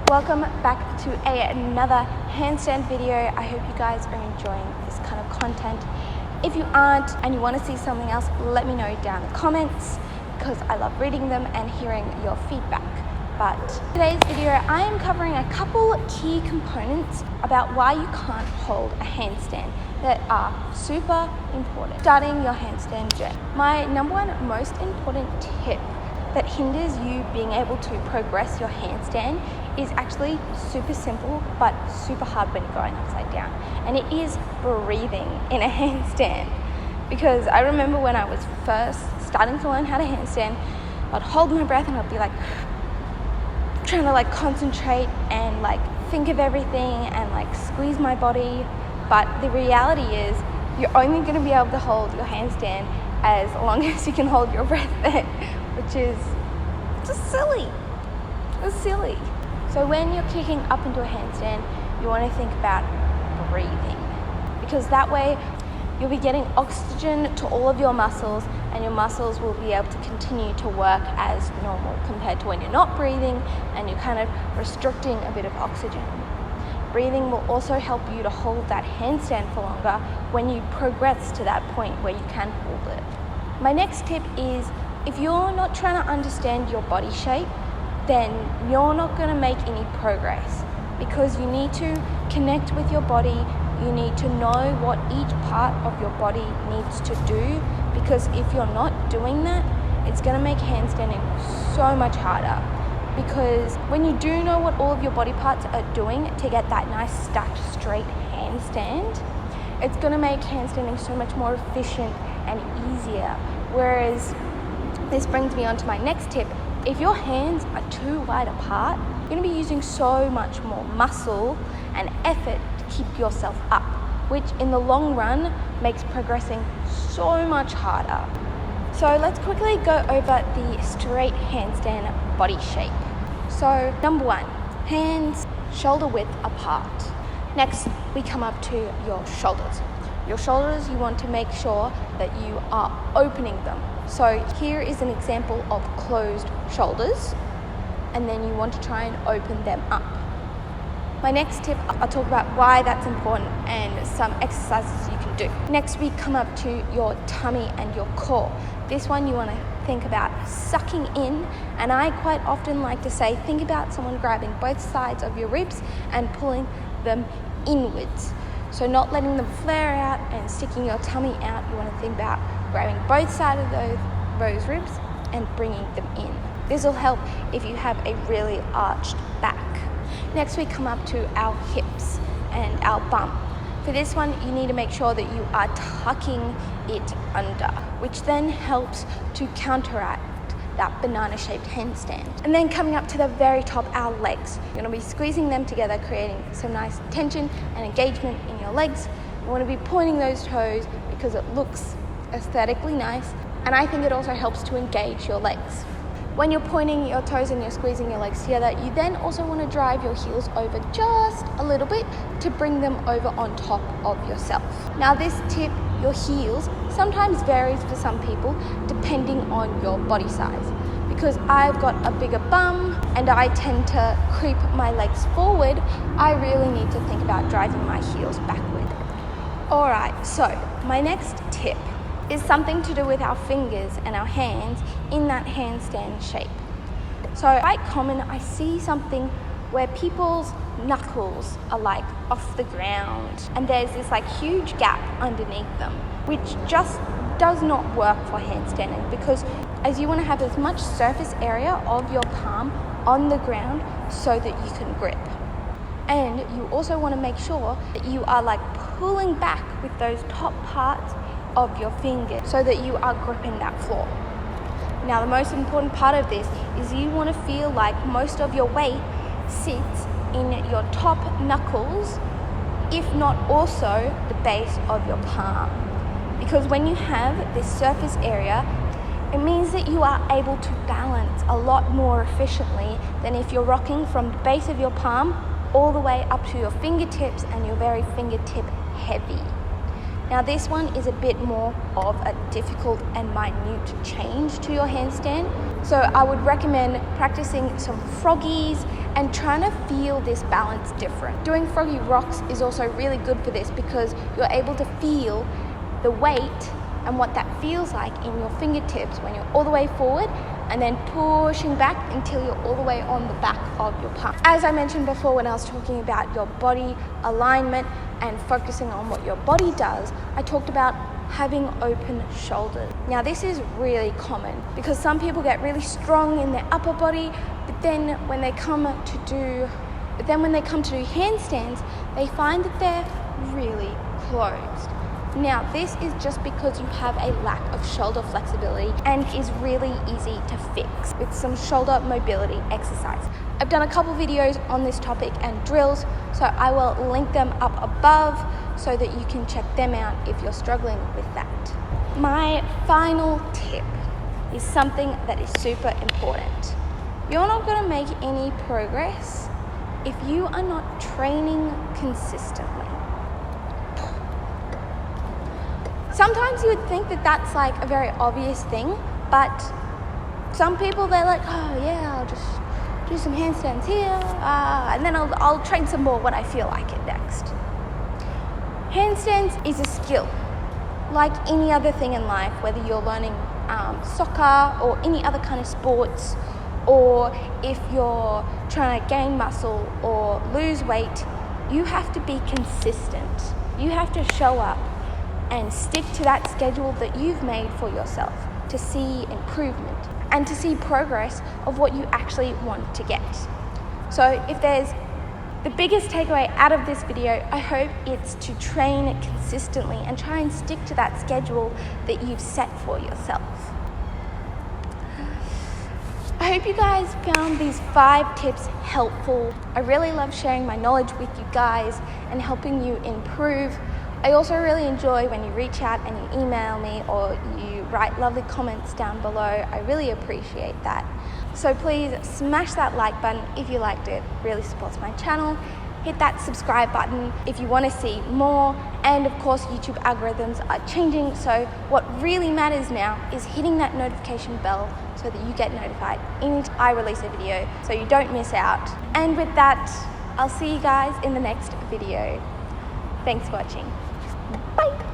Welcome back to another handstand video. I hope you guys are enjoying this kind of content. If you aren't and you want to see something else, let me know down in the comments because I love reading them and hearing your feedback. But today's video, I am covering a couple key components about why you can't hold a handstand that are super important. Starting your handstand journey. My number one most important tip that hinders you being able to progress your handstand is actually super simple but super hard when you're going upside down, and it is breathing in a handstand. Because I remember when I was first starting to learn how to handstand, I'd hold my breath and I'd be like trying to concentrate and think of everything and squeeze my body, but the reality is you're only going to be able to hold your handstand as long as you can hold your breath there, which is just silly. It's silly. So when you're kicking up into a handstand, you want to think about breathing, because that way you'll be getting oxygen to all of your muscles and your muscles will be able to continue to work as normal compared to when you're not breathing and you're kind of restricting a bit of oxygen. Breathing will also help you to hold that handstand for longer when you progress to that point where you can hold it. My next tip is, if you're not trying to understand your body shape, then you're not going to make any progress, because you need to connect with your body. You need to know what each part of your body needs to do, because if you're not doing that, it's going to make handstanding so much harder. Because when you do know what all of your body parts are doing to get that nice stacked straight handstand, it's going to make handstanding so much more efficient and easier. Whereas this brings me on to my next tip. If your hands are too wide apart, you're going to be using so much more muscle and effort to keep yourself up, which in the long run makes progressing so much harder. So let's quickly go over the straight handstand body shape. So number one, hands shoulder width apart. Next, we come up to your shoulders. Your shoulders, you want to make sure that you are opening them. So here is an example of closed shoulders, and then you want to try and open them up. My next tip, I'll talk about why that's important and some exercises you can do. Next, we come up to your tummy and your core. This one you want to think about sucking in, and I quite often like to say, think about someone grabbing both sides of your ribs and pulling them inwards. So not letting them flare out and sticking your tummy out. You want to think about grabbing both sides of those ribs and bringing them in. This will help if you have a really arched back. Next, we come up to our hips and our bum. For this one, you need to make sure that you are tucking it under, which then helps to counteract that banana-shaped handstand. And then coming up to the very top, our legs. You're going to be squeezing them together, creating some nice tension and engagement in your legs. You want to be pointing those toes because it looks aesthetically nice, and I think it also helps to engage your legs. When you're pointing your toes and you're squeezing your legs together, you then also want to drive your heels over just a little bit to bring them over on top of yourself. Now this tip, your heels, sometimes varies for some people depending on your body size. Because I've got a bigger bum and I tend to creep my legs forward, I really need to think about driving my heels backward. Alright, so my next tip is something to do with our fingers and our hands in that handstand shape. So quite common, I see something where people's knuckles are off the ground and there's this huge gap underneath them, which just does not work for handstanding, because as you want to have as much surface area of your palm on the ground so that you can grip. And you also want to make sure that you are pulling back with those top parts of your fingers so that you are gripping that floor. Now the most important part of this is you want to feel like most of your weight sits in your top knuckles, if not also the base of your palm. Because when you have this surface area, it means that you are able to balance a lot more efficiently than if you're rocking from the base of your palm all the way up to your fingertips and you're very fingertip heavy. Now this one is a bit more of a difficult and minute change to your handstand. So I would recommend practicing some froggies and trying to feel this balance different. Doing froggy rocks is also really good for this because you're able to feel the weight and what that feels like in your fingertips when you're all the way forward and then pushing back until you're all the way on the back of your palm. As I mentioned before when I was talking about your body alignment and focusing on what your body does, I talked about having open shoulders. Now this is really common because some people get really strong in their upper body, but then when they come to do handstands, they find that they're really closed. Now this is just because you have a lack of shoulder flexibility and is really easy to fix with some shoulder mobility exercise. I've done a couple videos on this topic and drills, so I will link them up above so that you can check them out if you're struggling with that. My final tip is something that is super important. You're not going to make any progress if you are not training consistently. Sometimes you would think that that's like a very obvious thing, but some people, they're like, oh yeah, I'll just do some handstands here, and then I'll train some more when I feel like it next. Handstands is a skill, like any other thing in life, whether you're learning soccer or any other kind of sports, or if you're trying to gain muscle or lose weight, you have to be consistent. You have to show up and stick to that schedule that you've made for yourself to see improvement and to see progress of what you actually want to get. So if there's the biggest takeaway out of this video, I hope it's to train consistently and try and stick to that schedule that you've set for yourself. I hope you guys found these 5 tips helpful. I really love sharing my knowledge with you guys and helping you improve. I also really enjoy when you reach out and you email me or you write lovely comments down below. I really appreciate that. So please smash that like button if you liked it. It really supports my channel. Hit that subscribe button if you want to see more. And of course, YouTube algorithms are changing. So what really matters now is hitting that notification bell so that you get notified anytime I release a video so you don't miss out. And with that, I'll see you guys in the next video. Thanks for watching. Bye.